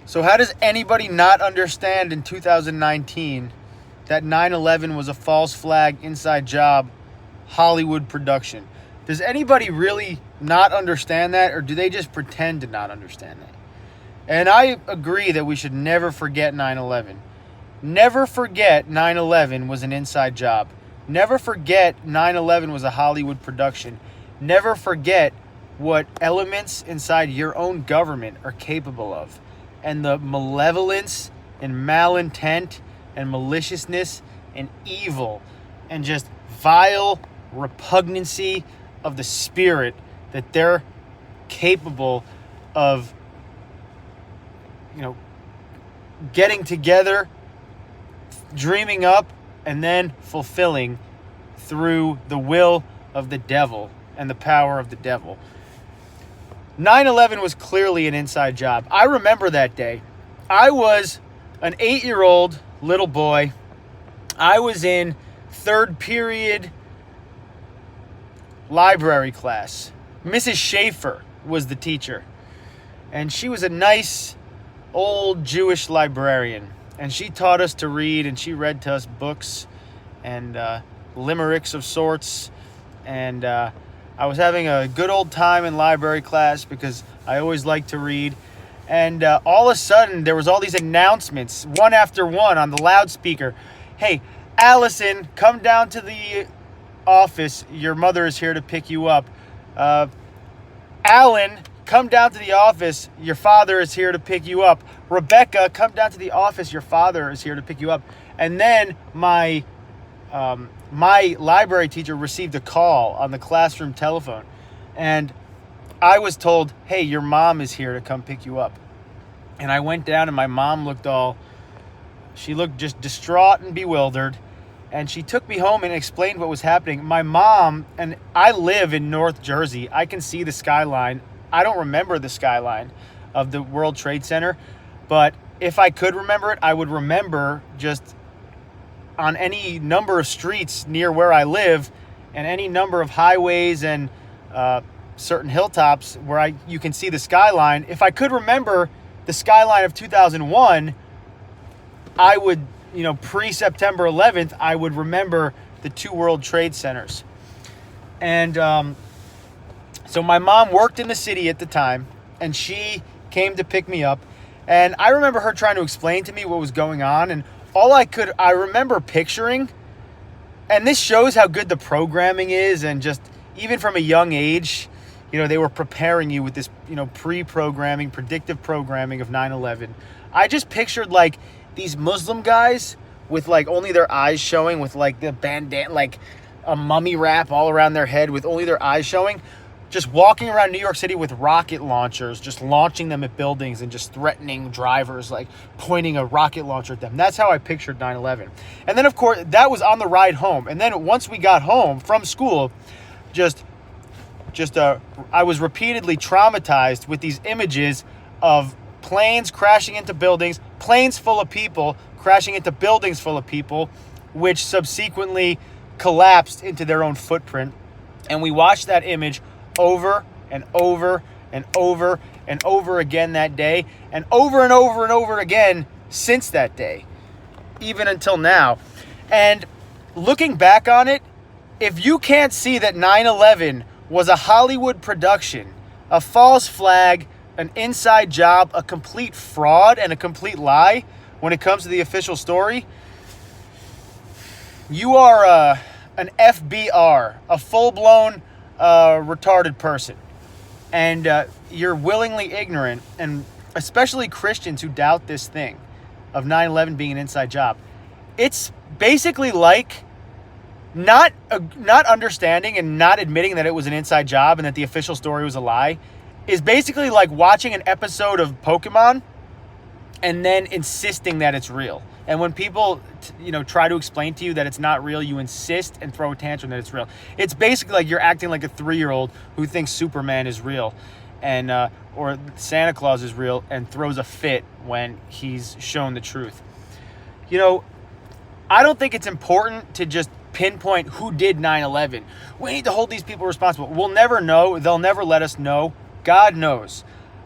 So how does anybody not understand in 2019 that 9/11 was a false flag inside job Hollywood production? Does anybody really not understand that, or do they just pretend to not understand that? And I agree that we should never forget 9/11. Never forget 9/11 was an inside job. Never forget 9/11 was a Hollywood production. Never forget what elements inside your own government are capable of. And the malevolence and malintent and maliciousness and evil and just vile repugnancy of the spirit that they're capable of, getting together, dreaming up, and then fulfilling through the will of the devil and the power of the devil. 9/11 was clearly an inside job. I remember that day. I was an 8-year-old little boy. I was in third period library class. Mrs. Schaefer was the teacher. And she was a nice old Jewish librarian. And she taught us to read, and she read to us books and limericks of sorts. And I was having a good old time in library class because I always liked to read. And all of a sudden, there was all these announcements, one after one, on the loudspeaker. Hey, Allison, come down to the office. Your mother is here to pick you up. Alan, come down to the office. Your father is here to pick you up. Rebecca, come down to the office. Your father is here to pick you up. And then my library teacher received a call on the classroom telephone, and I was told, hey, your mom is here to come pick you up. And I went down, and my mom she looked just distraught and bewildered, and she took me home and explained what was happening. My mom, and I live in North Jersey. I can see the skyline. I don't remember the skyline of the World Trade Center, but if I could remember it, I would remember just on any number of streets near where I live and any number of highways and certain hilltops where you can see the skyline. If I could remember the skyline of 2001, I would, pre-September 11th, I would remember the two World Trade Centers. And so my mom worked in the city at the time, and she came to pick me up. And I remember her trying to explain to me what was going on, and I remember picturing, and this shows how good the programming is, and just even from a young age, they were preparing you with this, pre-programming, predictive programming of 9/11. I just pictured like these Muslim guys with like only their eyes showing, with like the bandana, like a mummy wrap all around their head with only their eyes showing, just walking around New York City with rocket launchers, just launching them at buildings and just threatening drivers, like pointing a rocket launcher at them. That's how I pictured 9/11. And then, of course, that was on the ride home. And then once we got home from school, I was repeatedly traumatized with these images of planes crashing into buildings, planes full of people crashing into buildings full of people, which subsequently collapsed into their own footprint. And we watched that image over and over and over and over again that day, and over and over and over again since that day, even until now. And looking back on it, if you can't see that 9/11 was a Hollywood production, a false flag, an inside job, a complete fraud, and a complete lie when it comes to the official story, you are an FBR, a full-blown retarded person. And you're willingly ignorant, and especially Christians who doubt this thing of 9/11 being an inside job. It's basically like not understanding and not admitting that it was an inside job and that the official story was a lie is basically like watching an episode of Pokemon and then insisting that it's real. And when people, try to explain to you that it's not real, you insist and throw a tantrum that it's real. It's basically like you're acting like a 3-year-old who thinks Superman is real, and or Santa Claus is real, and throws a fit when he's shown the truth. I don't think it's important to just pinpoint who did 9/11. We need to hold these people responsible. We'll never know. They'll never let us know. God knows.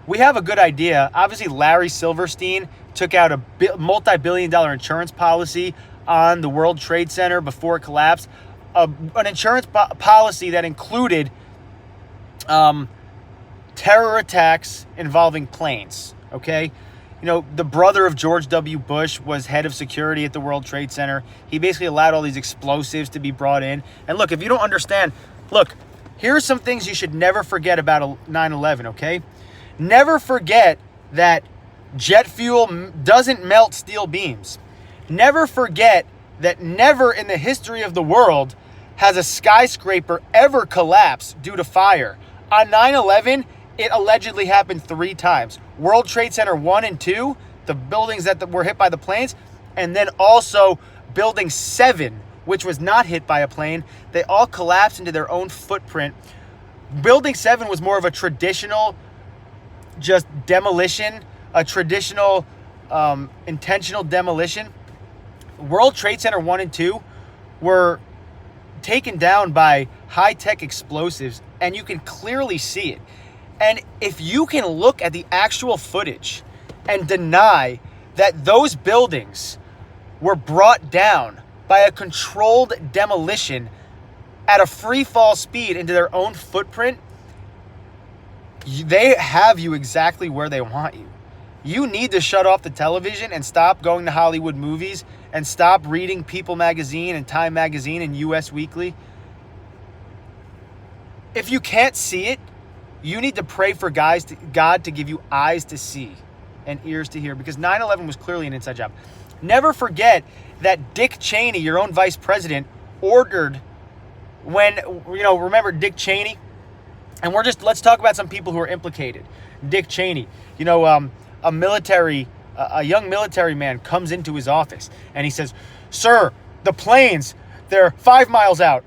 we have a good idea. Obviously, Larry Silverstein took out a multi-billion-dollar insurance policy on the World Trade Center before it collapsed. An insurance policy that included terror attacks involving planes, okay? You know, the brother of George W. Bush was head of security at the World Trade Center. He basically allowed all these explosives to be brought in. And look, if you don't understand, look, here's some things you should never forget about 9/11, okay? Never forget that jet fuel doesn't melt steel beams. Never forget that never in the history of the world has a skyscraper ever collapsed due to fire. On 9/11, it allegedly happened 3 times. World Trade Center 1 and 2, the buildings that were hit by the planes, and then also Building 7, which was not hit by a plane. They all collapsed into their own footprint. Building 7 was more of a traditional just demolition, a traditional intentional demolition. World Trade Center 1 and 2 were taken down by high-tech explosives, and you can clearly see it. And if you can look at the actual footage and deny that those buildings were brought down by a controlled demolition at a free fall speed into their own footprint, they have you exactly where they want you. You need to shut off the television and stop going to Hollywood movies and stop reading People Magazine and Time Magazine and US Weekly. If you can't see it, you need to pray for God to give you eyes to see and ears to hear, because 9/11 was clearly an inside job. Never forget that Dick Cheney, your own vice president, ordered when, remember Dick Cheney? And let's talk about some people who are implicated. Dick Cheney, a young military man comes into his office and he says, "Sir, the planes, they're 5 miles out.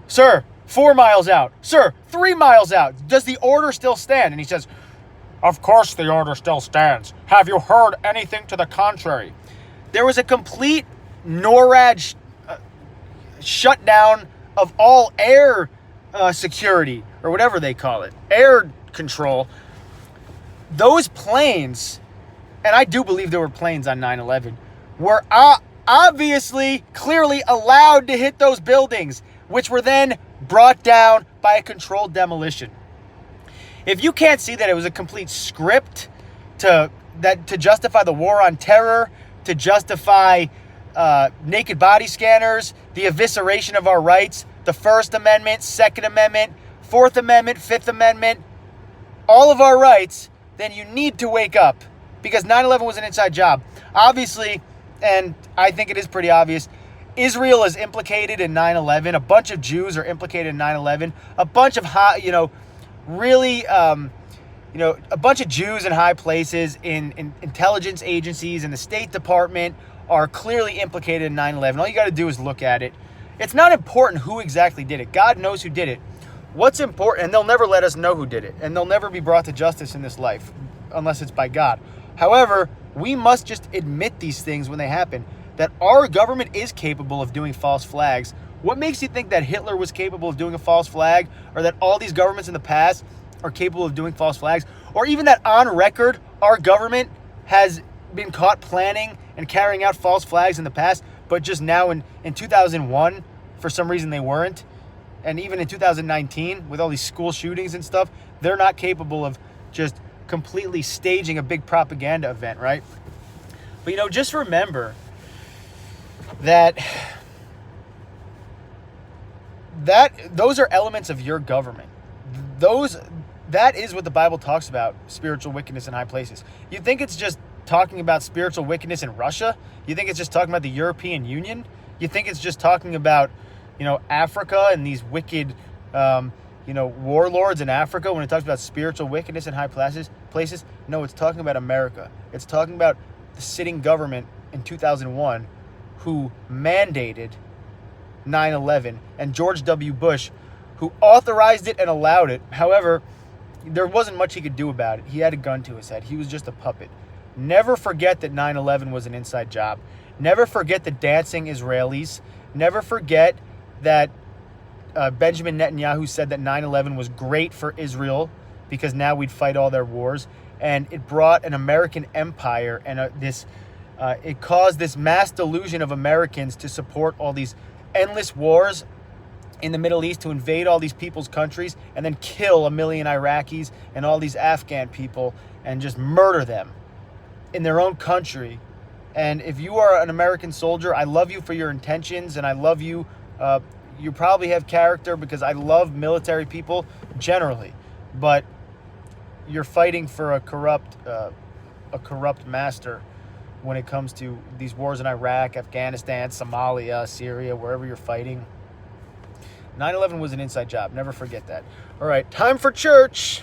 Sir, 4 miles out. Sir, 3 miles out. Does the order still stand?" And he says, "Of course the order still stands. Have you heard anything to the contrary?" There was a complete NORAD shutdown of all air security, or whatever they call it, air control. Those planes, and I do believe there were planes on 9/11, were obviously, clearly allowed to hit those buildings, which were then brought down by a controlled demolition. If you can't see that it was a complete script to justify the war on terror, to justify naked body scanners, the evisceration of our rights, the First Amendment, Second Amendment, Fourth Amendment, Fifth Amendment, all of our rights, then you need to wake up, because 9/11 was an inside job. Obviously, and I think it is pretty obvious, Israel is implicated in 9/11. A bunch of Jews are implicated in 9/11. A bunch of a bunch of Jews in high places in intelligence agencies and the State Department are clearly implicated in 9/11. All you got to do is look at it. It's not important who exactly did it. God knows who did it. What's important, and they'll never let us know who did it, and they'll never be brought to justice in this life unless it's by God. However, we must just admit these things when they happen, that our government is capable of doing false flags. What makes you think that Hitler was capable of doing a false flag, or that all these governments in the past are capable of doing false flags, or even that on record our government has been caught planning and carrying out false flags in the past, but just now in 2001 for some reason they weren't, and even in 2019 with all these school shootings and stuff, they're not capable of just completely staging a big propaganda event, right? But just remember that those are elements of your government. That is what the Bible talks about, spiritual wickedness in high places. You think it's just talking about spiritual wickedness in Russia? You think it's just talking about the European Union? You think it's just talking about, Africa and these wicked, warlords in Africa when it talks about spiritual wickedness in high places? No, it's talking about America. It's talking about the sitting government in 2001 who mandated 9/11, and George W. Bush, who authorized it and allowed it. However, there wasn't much he could do about it. He had a gun to his head. He was just a puppet. Never forget that 9/11 was an inside job. Never forget the dancing Israelis. Never forget that Benjamin Netanyahu said that 9/11 was great for Israel because now we'd fight all their wars. and it brought an American empire and it caused this mass delusion of Americans to support all these endless wars in the Middle East, to invade all these people's countries and then kill 1 million Iraqis and all these Afghan people and just murder them in their own country. And if you are an American soldier, I love you for your intentions, and I love you. You probably have character, because I love military people generally, but you're fighting for a corrupt master when it comes to these wars in Iraq, Afghanistan, Somalia, Syria, wherever you're fighting. 9/11 was an inside job. Never forget that. All right, time for church.